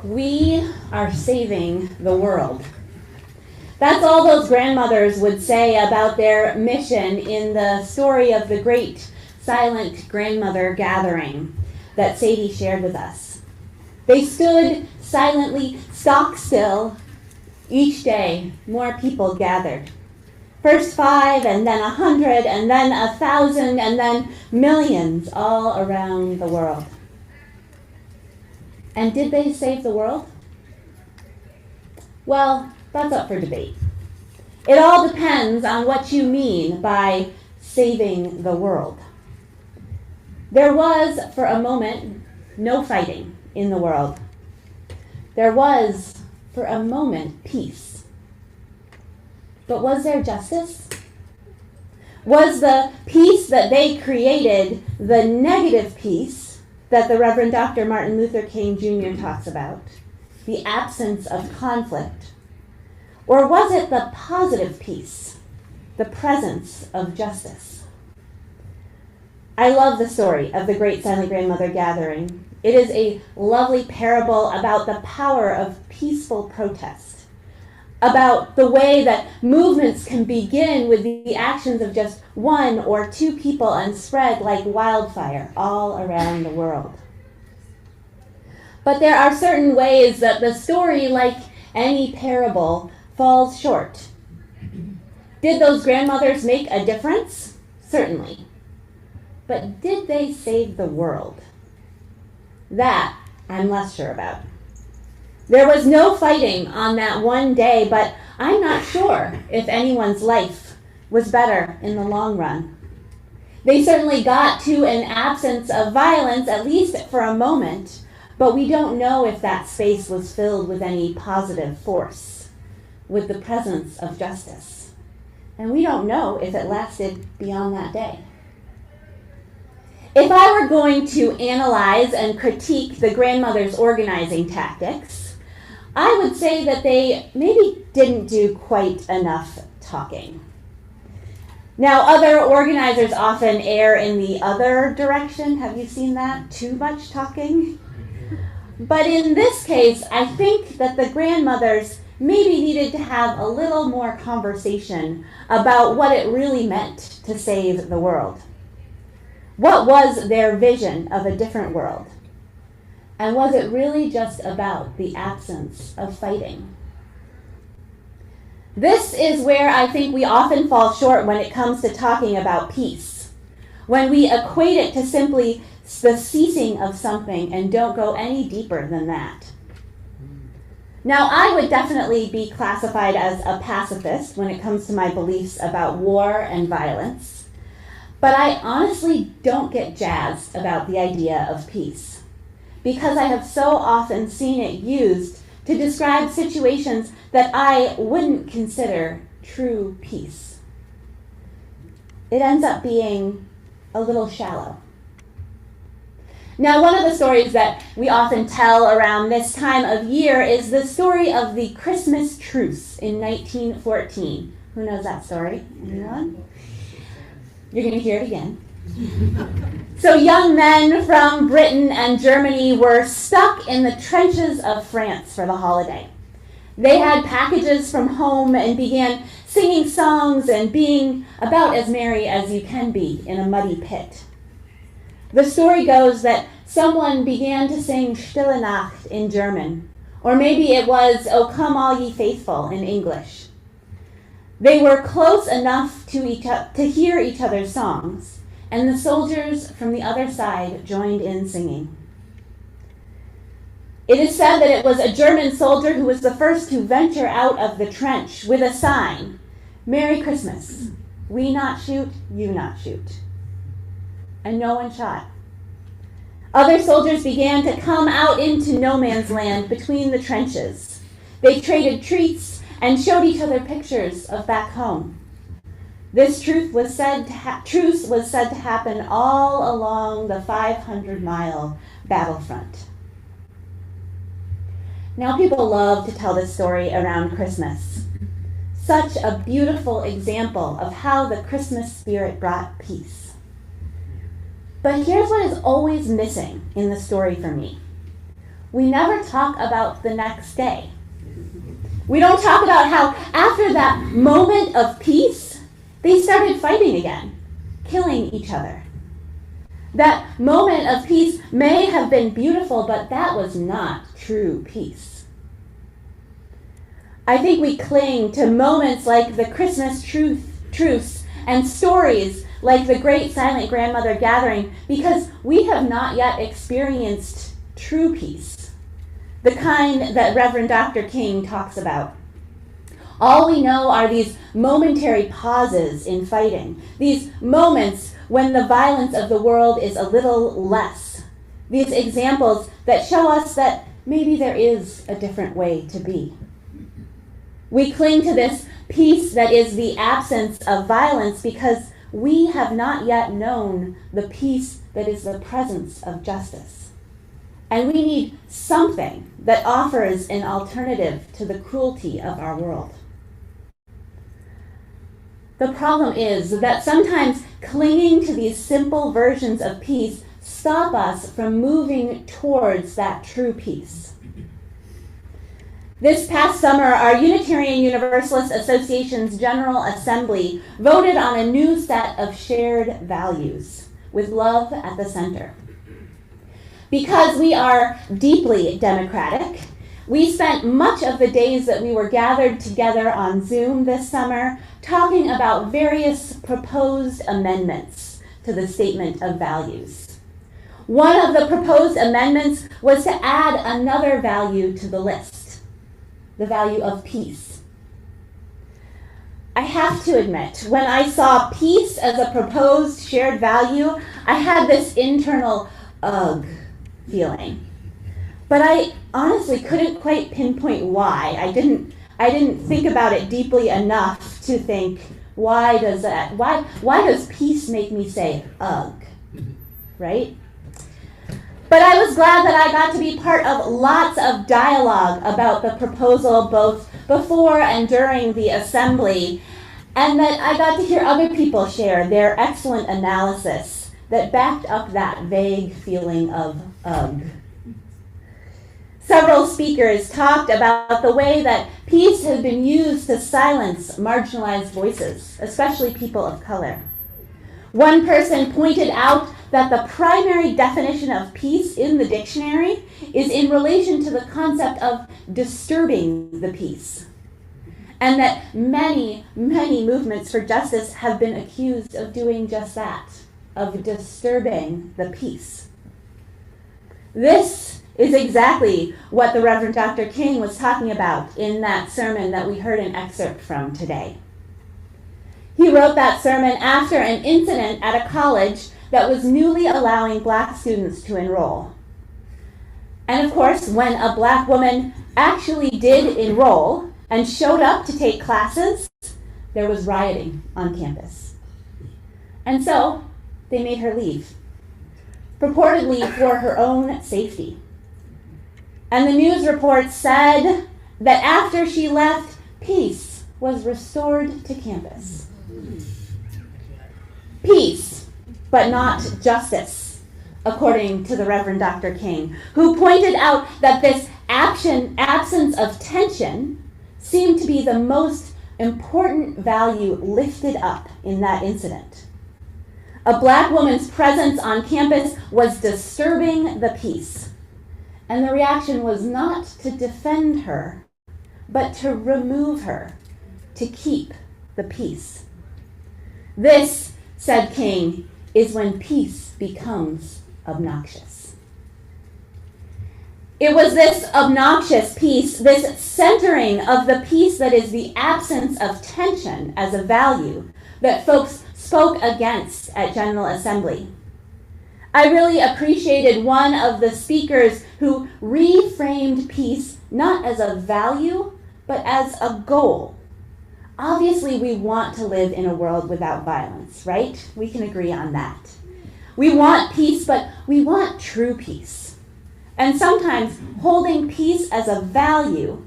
We are saving the world. That's all those grandmothers would say about their mission in the story of the great silent grandmother gathering that Sadie shared with us. They stood silently, stock still. Each day, more people gathered. First 5, and then 100, and then 1,000, and then millions all around the world. And did they save the world? Well, that's up for debate. It all depends on what you mean by saving the world. There was, for a moment, no fighting in the world. There was, for a moment, peace. But was there justice? Was the peace that they created the negative peace that the Reverend Dr. Martin Luther King Jr. talks about, the absence of conflict? Or was it the positive peace, the presence of justice? I love the story of the Great Silent Grandmother Gathering. It is a lovely parable about the power of peaceful protest, about the way that movements can begin with the actions of just 1 or 2 people and spread like wildfire all around the world. But there are certain ways that the story, like any parable, falls short. Did those grandmothers make a difference? Certainly. But did they save the world? That I'm less sure about. There was no fighting on that one day, but I'm not sure if anyone's life was better in the long run. They certainly got to an absence of violence, at least for a moment, but we don't know if that space was filled with any positive force, with the presence of justice. And we don't know if it lasted beyond that day. If I were going to analyze and critique the grandmothers' organizing tactics, I would say that they maybe didn't do quite enough talking. Now, other organizers often err in the other direction. Have you seen that? Too much talking? But in this case, I think that the grandmothers maybe needed to have a little more conversation about what it really meant to save the world. What was their vision of a different world? And was it really just about the absence of fighting? This is where I think we often fall short when it comes to talking about peace, when we equate it to simply the ceasing of something and don't go any deeper than that. Now, I would definitely be classified as a pacifist when it comes to my beliefs about war and violence. But I honestly don't get jazzed about the idea of peace, because I have so often seen it used to describe situations that I wouldn't consider true peace. It ends up being a little shallow. Now, one of the stories that we often tell around this time of year is the story of the Christmas truce in 1914. Who knows that story? Anyone? You're going to hear it again. So young men from Britain and Germany were stuck in the trenches of France for the holiday. They had packages from home and began singing songs and being about as merry as you can be in a muddy pit. The story goes that someone began to sing Stille Nacht in German, or maybe it was O Come All Ye Faithful in English. They were close enough to hear each other's songs, and the soldiers from the other side joined in singing. It is said that it was a German soldier who was the first to venture out of the trench with a sign, Merry Christmas, we not shoot, you not shoot. And no one shot. Other soldiers began to come out into no man's land between the trenches. They traded treats and showed each other pictures of back home. This truce was said to happen all along the 500-mile battlefront. Now, people love to tell this story around Christmas. Such a beautiful example of how the Christmas spirit brought peace. But here's what is always missing in the story for me. we never talk about the next day. We don't talk about how after that moment of peace, they started fighting again, killing each other. That moment of peace may have been beautiful, but that was not true peace. I think we cling to moments like the Christmas truce and stories like the Great Silent Grandmother Gathering because we have not yet experienced true peace, the kind that Reverend Dr. King talks about. All we know are these momentary pauses in fighting, these moments when the violence of the world is a little less, these examples that show us that maybe there is a different way to be. We cling to this peace that is the absence of violence because we have not yet known the peace that is the presence of justice. And we need something that offers an alternative to the cruelty of our world. The problem is that sometimes clinging to these simple versions of peace stop us from moving towards that true peace. This past summer, our Unitarian Universalist Association's General Assembly voted on a new set of shared values, with love at the center. Because we are deeply democratic, we spent much of the days that we were gathered together on Zoom this summer talking about various proposed amendments to the Statement of Values. One of the proposed amendments was to add another value to the list, the value of peace. I have to admit, when I saw peace as a proposed shared value, I had this internal ugh feeling. But I honestly couldn't quite pinpoint why. I didn't think about it deeply enough to think, why does peace make me say ugh, right? But I was glad that I got to be part of lots of dialogue about the proposal both before and during the assembly, and that I got to hear other people share their excellent analysis that backed up that vague feeling of ugh. Several speakers talked about the way that peace has been used to silence marginalized voices, especially people of color. One person pointed out that the primary definition of peace in the dictionary is in relation to the concept of disturbing the peace, and that many, many movements for justice have been accused of doing just that, of disturbing the peace. This is exactly what the Reverend Dr. King was talking about in that sermon that we heard an excerpt from today. He wrote that sermon after an incident at a college that was newly allowing Black students to enroll. And of course, when a Black woman actually did enroll and showed up to take classes, there was rioting on campus. And so they made her leave, purportedly for her own safety. And the news report said that after she left, peace was restored to campus. Peace, but not justice, according to the Reverend Dr. King, who pointed out that this absence of tension seemed to be the most important value lifted up in that incident. A Black woman's presence on campus was disturbing the peace. And the reaction was not to defend her, but to remove her, to keep the peace. This, said King, is when peace becomes obnoxious. It was this obnoxious peace, this centering of the peace that is the absence of tension as a value, that folks spoke against at General Assembly. I really appreciated one of the speakers who reframed peace not as a value, but as a goal. Obviously, we want to live in a world without violence, right? We can agree on that. We want peace, but we want true peace. And sometimes holding peace as a value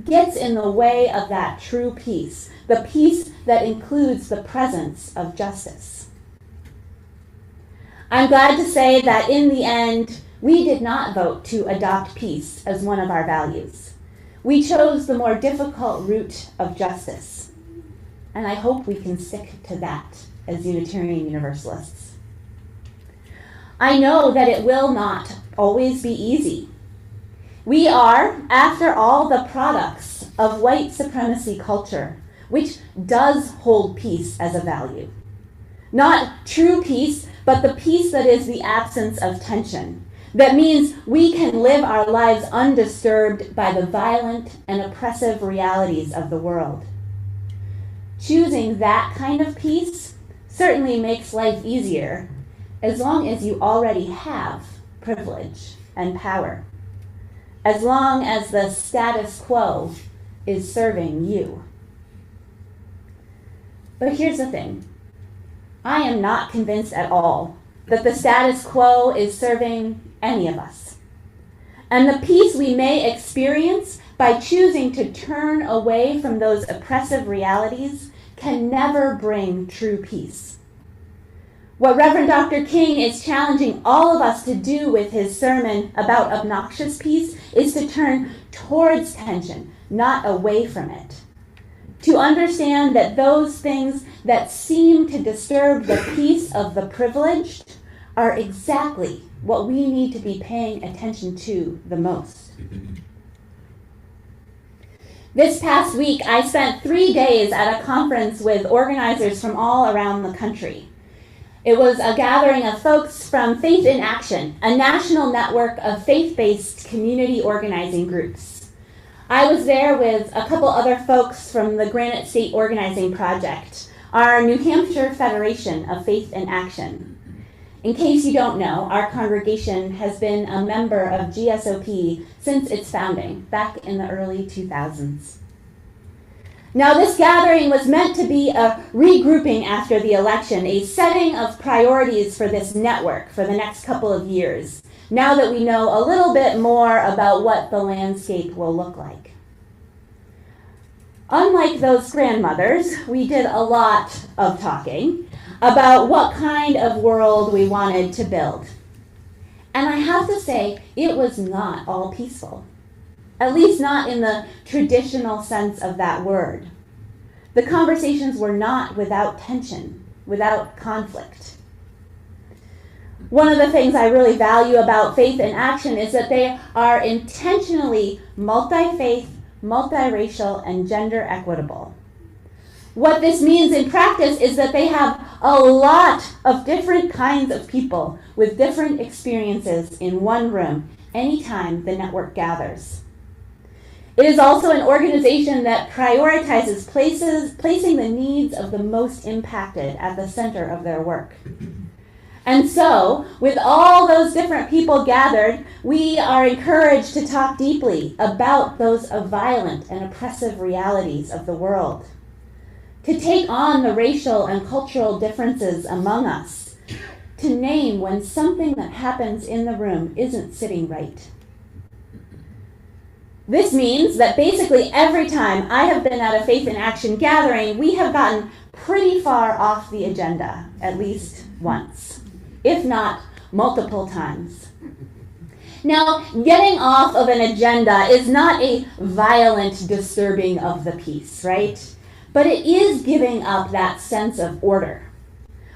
gets in the way of that true peace, the peace that includes the presence of justice. I'm glad to say that in the end, We did not vote to adopt peace as one of our values. We chose the more difficult route of justice. And I hope we can stick to that as Unitarian Universalists. I know that it will not always be easy. We are, after all, the products of white supremacy culture, which does hold peace as a value. Not true peace, but the peace that is the absence of tension. That means we can live our lives undisturbed by the violent and oppressive realities of the world. Choosing that kind of peace certainly makes life easier, as long as you already have privilege and power, as long as the status quo is serving you. But here's the thing. I am not convinced at all that the status quo is serving any of us. And the peace we may experience by choosing to turn away from those oppressive realities can never bring true peace. What Reverend Dr. King is challenging all of us to do with his sermon about obnoxious peace is to turn towards tension, not away from it. To understand that those things that seem to disturb the peace of the privileged are exactly what we need to be paying attention to the most. This past week, I spent 3 days at a conference with organizers from all around the country. It was a gathering of folks from Faith in Action, a national network of faith-based community organizing groups. I was there with a couple other folks from the Granite State Organizing Project, our New Hampshire Federation of Faith in Action. In case you don't know, our congregation has been a member of GSOP since its founding, back in the early 2000s. Now, this gathering was meant to be a regrouping after the election, a setting of priorities for this network for the next couple of years, now that we know a little bit more about what the landscape will look like. Unlike those grandmothers, we did a lot of talking about what kind of world we wanted to build. And I have to say, it was not all peaceful. At least not in the traditional sense of that word. The conversations were not without tension, without conflict. One of the things I really value about Faith in Action is that they are intentionally multi-faith, multiracial, and gender equitable. What this means in practice is that they have a lot of different kinds of people with different experiences in one room anytime the network gathers. It is also an organization that prioritizes placing the needs of the most impacted at the center of their work. And so, with all those different people gathered, we are encouraged to talk deeply about those violent and oppressive realities of the world. To take on the racial and cultural differences among us, to name when something that happens in the room isn't sitting right. This means that basically every time I have been at a Faith in Action gathering, we have gotten pretty far off the agenda, at least once, if not multiple times. Now, getting off of an agenda is not a violent disturbing of the peace, right? But it is giving up that sense of order.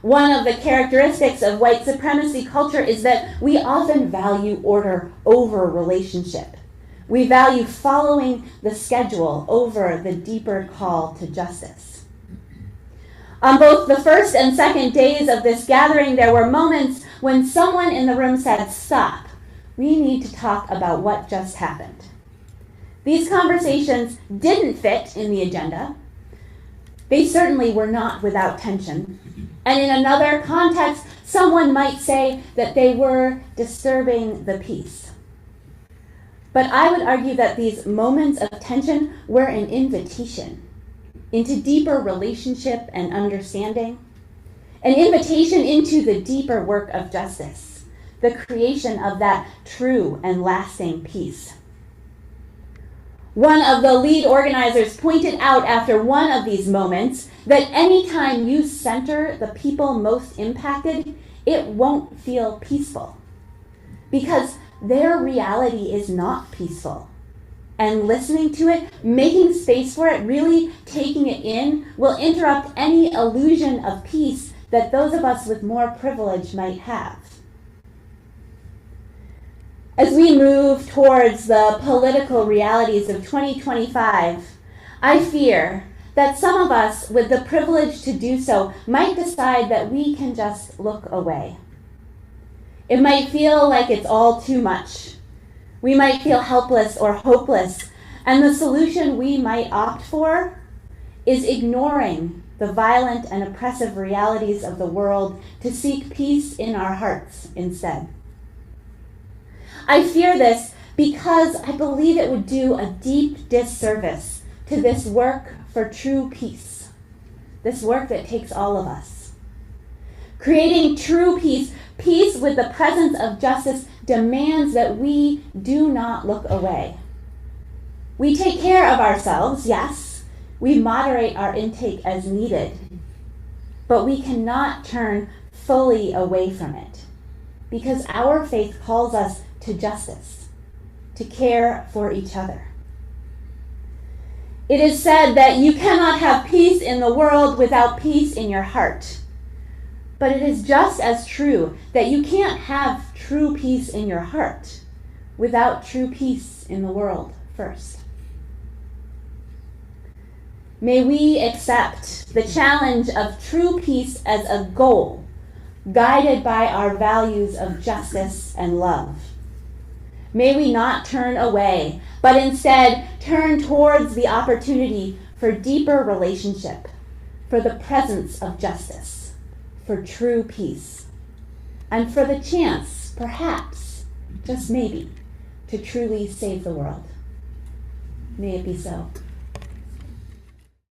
One of the characteristics of white supremacy culture is that we often value order over relationship. We value following the schedule over the deeper call to justice. On both the first and second days of this gathering, there were moments when someone in the room said, "Stop, we need to talk about what just happened." These conversations didn't fit in the agenda. They certainly were not without tension. And in another context, someone might say that they were disturbing the peace. But I would argue that these moments of tension were an invitation into deeper relationship and understanding, an invitation into the deeper work of justice, the creation of that true and lasting peace. One of the lead organizers pointed out after one of these moments that anytime you center the people most impacted, it won't feel peaceful. because their reality is not peaceful. And listening to it, making space for it, really taking it in, will interrupt any illusion of peace that those of us with more privilege might have. As we move towards the political realities of 2025, I fear that some of us with the privilege to do so might decide that we can just look away. It might feel like it's all too much. We might feel helpless or hopeless, and the solution we might opt for is ignoring the violent and oppressive realities of the world to seek peace in our hearts instead. I fear this because I believe it would do a deep disservice to this work for true peace, this work that takes all of us. Creating true peace, peace with the presence of justice, demands that we do not look away. We take care of ourselves, yes. We moderate our intake as needed, but we cannot turn fully away from it because our faith calls us to justice, to care for each other. It is said that you cannot have peace in the world without peace in your heart. But it is just as true that you can't have true peace in your heart without true peace in the world first. May we accept the challenge of true peace as a goal, guided by our values of justice and love. May we not turn away, but instead turn towards the opportunity for deeper relationship, for the presence of justice, for true peace, and for the chance, perhaps, just maybe, to truly save the world. May it be so.